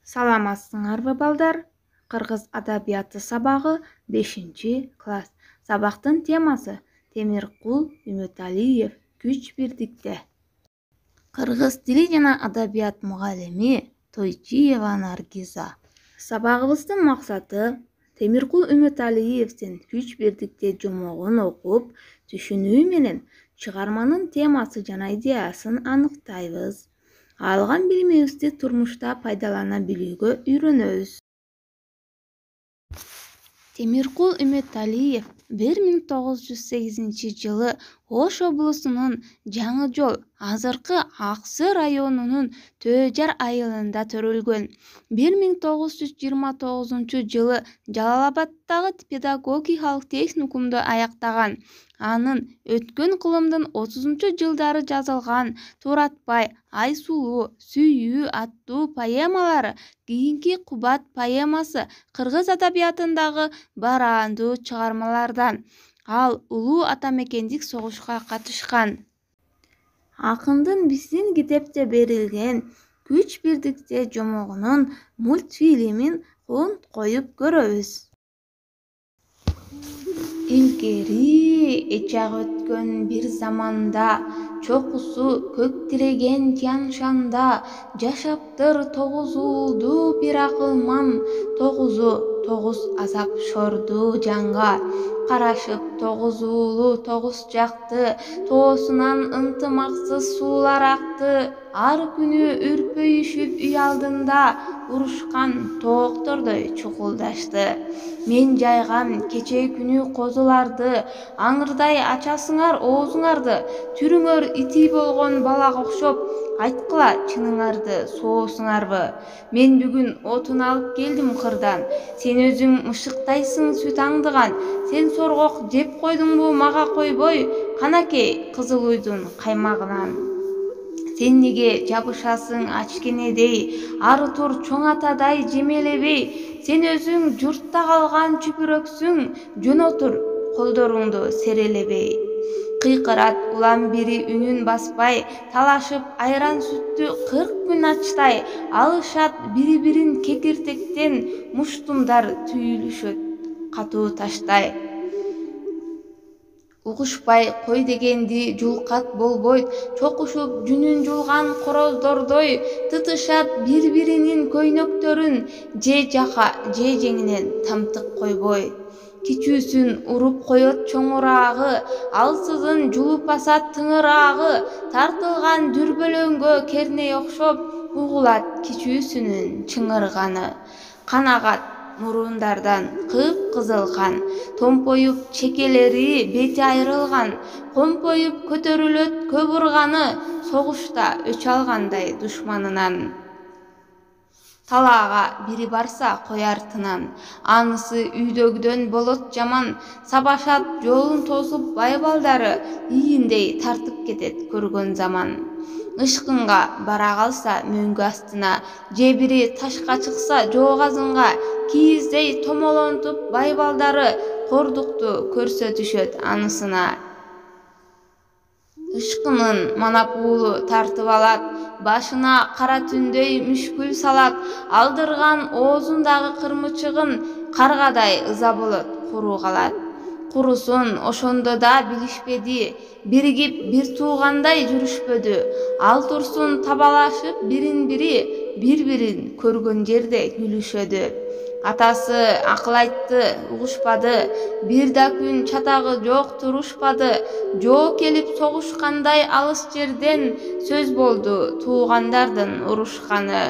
Саламатсыңарбы балдар? Кыргыз адабияты сабагы 5-класс. Сабактын темасы Темиркул Үмүталиев күч бирдикте. Кыргыз тили жана адабият мугалими Тойчиева Наргиза. Сабагыбыздын максаты Темиркул Үмүталиевдин күч бирдикте жомогун окуп, түшүнүү менен чыгарманын темасы жана идеясын аныктайбыз. Алган билимибизди турмушта пайдалана билүүгө үйрөнөбүз. Темиркул Үмүталиев 1908-жылы Ош облусунун Жаңы Жол, азыркы Аксы районунун Төөжар айылында төрөлгөн. 1929-жылы Жалал Абаддагы педагогикалык техникумду аяктаган. Анын өткөн кылымдын 30-жылдары жазылган Туратбай, Айсулуу, Сүйүү аттуу поэмалары, кийинки Кубат поэмасы кыргыз адабиятындагы бараандуу чыгармалардан. Ал улуу атамекендик согушка катышкан. Акындын биздин китепте берилген күч бирдикте жомогунун мультфильмин коюп көрөбүз. Илгери эчак өткөн бир заманда, чокусу көк тиреген Тянь-Шанда, жашаптыр 9 уулду бир акылман, 9 азап шорду жанга. Карашып 9 уулу 9 жакты, тоосунан ынтымаксыз суулар акты. Ар күнү үрпөйүшүп үй алдында, урушкан тооктордой чукулдашты. Мен жайгам кече күнү козуларды, аңырдай ачасыңар оозуңарды, түрүңөр ити болгон балага окшоп, айткыла чыныңарды соосуңарбы. Мен бүгүн отун алып келдим кырдан, сен өзүң мышыктайсың сүт аңдыган, сен соргок жеп койдуңбу мага койбой, канакей кызыл уйдун каймагынан. Сен неге жабышасың ачкенедей, ары тур чоң атадай жемелебей, сен өзүң журтта калган чүпүрөксүң, жөн отур колдоруңду серелебей. Кыйкырат улам бири үнүн баспай, талашып айран сүттү 40 күн ачтай, алышат бири-бирин кекиртектен, муштумдар түйүлүшөт катуу таштай. Угушпай кой дегенди жулкат болбойт, чокушуп жүнүн жулган короздордой, тытышат бири-биринин көйнөктөрүн, же жака же жеңинен тамтык койбой. Кичүүсүн уруп коет чоңураагы, алсызын жулуп асат тыңыраагы, тартылган дүрбөлөңгө керней окшоп, угулат кичүүсүнүн чыңырганы. Канагат мурундардан кып-кызыл кан, томпоюп чекелери бети айрылган, компоюп көтөрүлөт көп урганы, согушта өч алгандай душманынан. Талаага бири барса кояр тынан, анысы үйдөгүдөн болот жаман, сабашат жолун тосуп бай балдары, ийиндей тартып кетет көргөн заман. Ышкынга бара калса мөңгү астына, же бири ташка чыкса жоогазынга, кийиздей томолонтуп бай балдары, кордукту көрсөтүшөт анысына. Ышкынын манап уулу тартып алат, башына кара түндөй мүшкүл салат, алдырган оозундагы кырмычыгын, каргадай ыза болот, куру калат. Курусун ошондо да билишпеди, биригип бир туугандай жүрүшпөдү, ал турсун табалашып бири-бирин көргөн жерде күлүшөдү. Атасы акыл айтты, угушпады, бир да күн чатагы жок турушпады, жоо келип согушкандай алыс жерден, сөз болду туугандардын урушканы.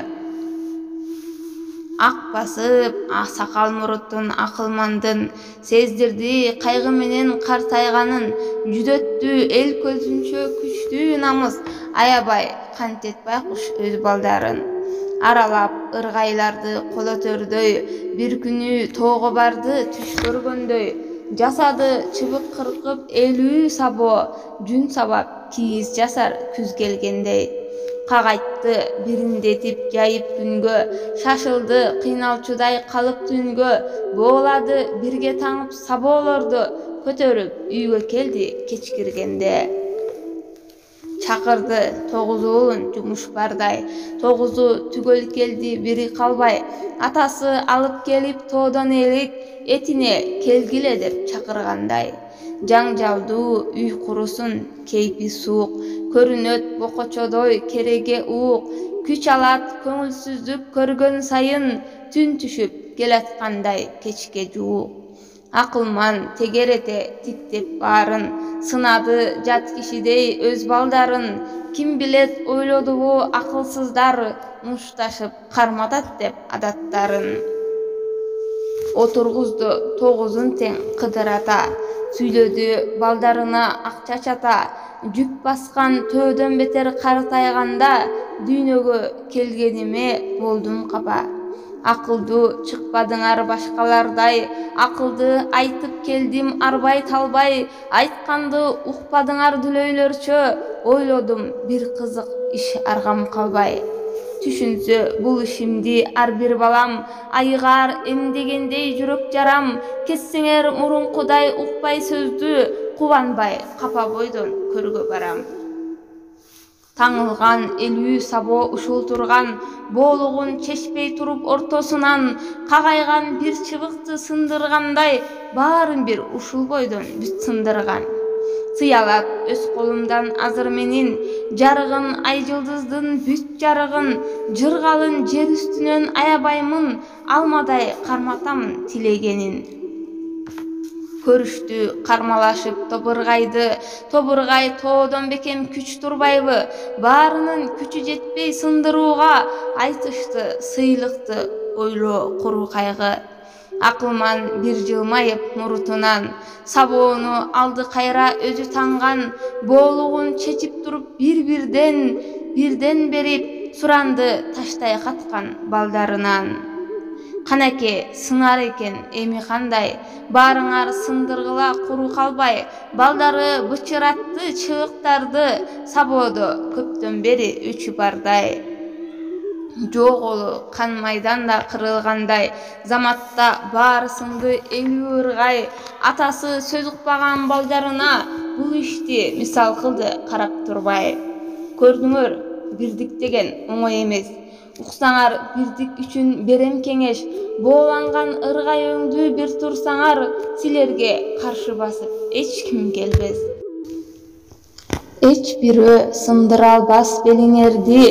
Ак басып, сакал муруттун акылмандын, сездирди кайгы менен картайганын, жүдөттү эл көзүнчө күчтүү намыс, аябай кантет байкуш өз балдарын. Аралап ыргайларды колотөрдөй, бир күнү тоого барды түш көргөндөй, жасады чыбык кыркып элүү сабоо, жүн сабап кийиз жасар күз келгендей. Кагайтты бириндетип жайып күнгө, шашылды кыйналчудай калып түнгө, боолады бирге таңып сабоолорду, көтөрүп үйгө келди кеч киргенде. чакырды 9 оолун жумуш бардай. 9-у түгөл келди, бири калбай. Атасы алып келип тоодон элек этине келгиле деп чакыргандай. Жаңжалдуу үй курусун, кейпи суук, көрүнөт бокочодой кереге уук. Күч алат көңүлсүздүк көргөн сайын, түн түшүп келаткандай кечке жуук. Акылман тегерете тиктеп баарын, сынады жат кишидей өз балдарын. Ким билет ойлодубу акылсыздар, мушташып карматат деп адаттарын. Отургузду 9-ун тең Кыдыр ата, сүйлөдү балдарына ак чачата. Жүк баскан төөдөн бетер картайганда, дүйнөгө келгениме болдум капа. Акылдуу чыкпадыңар башкалардай, акылды айтып келдим арбай талбай. Айтканды укпадыңар дүлөйлөрчө, ойлодум бир кызык иш аргам калбай. Түшүнсө бул ишимди ар бир балам, айыгар эмдегендей жүрөк жарам. Кессеңер мурункудай укпай сөздү, кубанбай капа бойдон көргө барам. Таңылган элүү сабо ушул турган, боолугун чечпей туруп ортосунан. Кагайган бир чыбыкты сындыргандай, баарын бир ушул бойдон бүт сындырган. Сыялат өз колумдан азыр менин, жарыгын ай жылдыздын бүт жарыгын. Жыргалын жер үстүнөн аябаймын, алмадай карматамын тилегенин. Көрүштү кармалашып тобургайды, тобургай тоодон бекем күч турбайбы? Баарынын күчү жетпей сындырууга, айтышты сыйлыкты ойлоо куру кайгы. Акылман бир жылмайып мурутунан, сабоону алды кайра өзү танган. Боолугун чечип туруп бирден берип, суранды таштай каткан балдарынан. Канаке сыңар экен эми кандай, баарыңар сындыргыла куру калбай. Балдары бычыратты чыбыктарды, сабоодо көптөн бери өчү бардай. Жоголу кан майданда кырылгандай, заматта баары сынды элүү ыргай. Атасы сөз укпаган балдарына, бул ишти мисал кылды карап турбай. Көрдүңөр, бирдик деген оңой эмес. Уксаңар бирдик үчүн берем кеңеш. Бооланган ыргай өңдүү бир турсаңар, силерге каршы басып эч ким келбес. Эч бирөө сындыра албас белиңерди,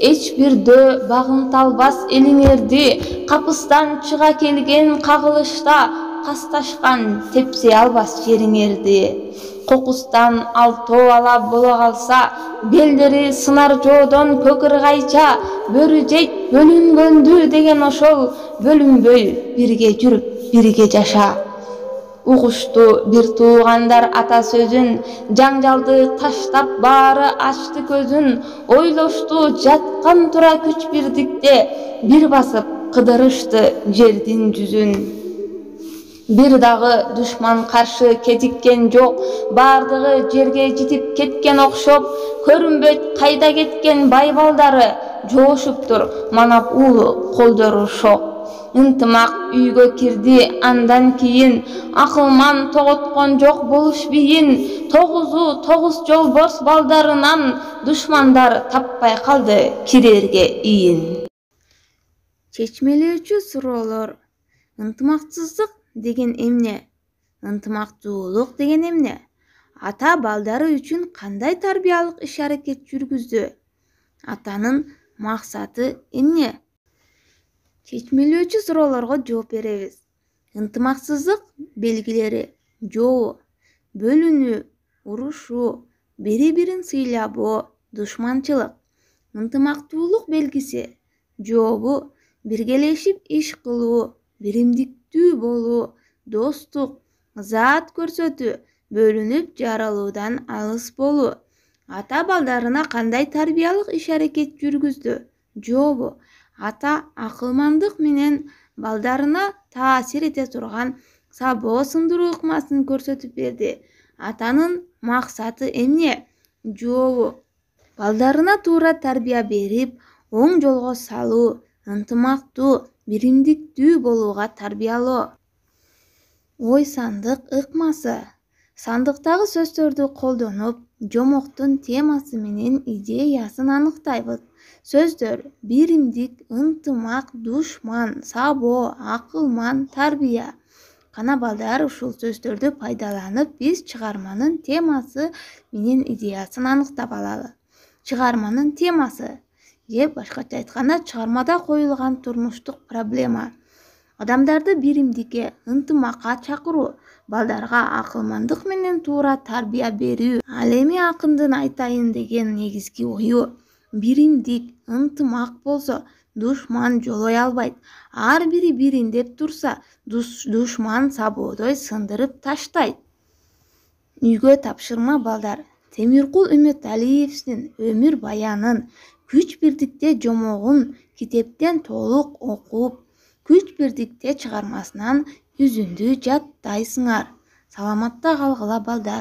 эч бирдөө багынта албас элиңерди. Капыстан чыга келген кагылышта, касташкан тепсе албас жериңерди. Кокустан алтоо ала боло калса, белдери сынар жоодон көк ыргайча. Бөрү жейт бөлүнгөндү деген ошол, бөлүнбөй бирге жүрүп бирге жаша. Угушту бир туугандар ата сөзүн, жаңжалды таштап баары ачты көзүн. Ойлошту жаткан тура күч бирдикте, бир басып кыдырышты жердин жүзүн. Бир дагы душман каршы кетиккен жок, баардыгы жерге житип кеткен окшоп. Көрүнбөйт кайда кеткен бай балдары, жоошуптур манап уулу колдору шок. Ынтымак үйгө кирди андан кийин, акылман тоготкон жок болуш бийин. 9 жолборс балдарынан, душмандар таппай калды кирерге ийин. Чечмелөөчү суроолор. Ынтымактуулук деген эмне? Ынтымактуулук деген эмне? Ата балдары үчүн кандай тарбиялык иш-аракет жүргүздү? Атанын максаты эмне? Чечмелөөчү суроолорго жооп беребиз. Ынтымаксыздык белгилери: жоо, бөлүнүү, урушуу, бири-бирин сыйлабоо, душманчылык. Ынтымактуулук белгиси: жообу биргелешип иш кылуу, биримдиктүү болуу, достук, заат көрсөтүү, бөлүнүп жаралуудан алыс болуу. Ата балдарына кандай тарбиялык иш-аракет жүргүздү? Жообу: ата акылмандык менен балдарына таасир эте турган сабоо сындыруу ыкмасын көрсөтүп берди. Атанын максаты эмне? Жообу: балдарына туура тарбия берип, оң жолго салуу, ынтымактуу, биримдиктүү болууга тарбиялоо. Ой сандык ыкмасы: сандыктагы сөздөрдү колдонуп, жомоктун темасы менен идеясын аныктайбыз. Сөздөр: биримдик, ынтымак, душман, сабоо, акылман, тарбия. Кана балдар, ушул сөздөрдү пайдаланып, биз чыгарманын темасы менен идеясын аныктап алалы. Чыгарманын темасы же башкача айтканда, чыгармада коюлган турмуштук проблема. Адамдарды биримдикке, ынтымакка чакыруу, балдарга акылмандык менен туура тарбия берүү. Ал эми акындын айтайын деген негизги ою: биримдик, ынтымак болсо, душман жолой албайт. Ар бири бириндеп турса, душман сабоодой сындырып таштайт. Үйгө тапшырма балдар. Темиркул Үмөталиевдин өмүр баянын, Күч бирдикте жомогун китептен толук окуп, Күч бирдикте чыгармасынан үзүндү жаттайсыңар. Саламатта калгыла балдар.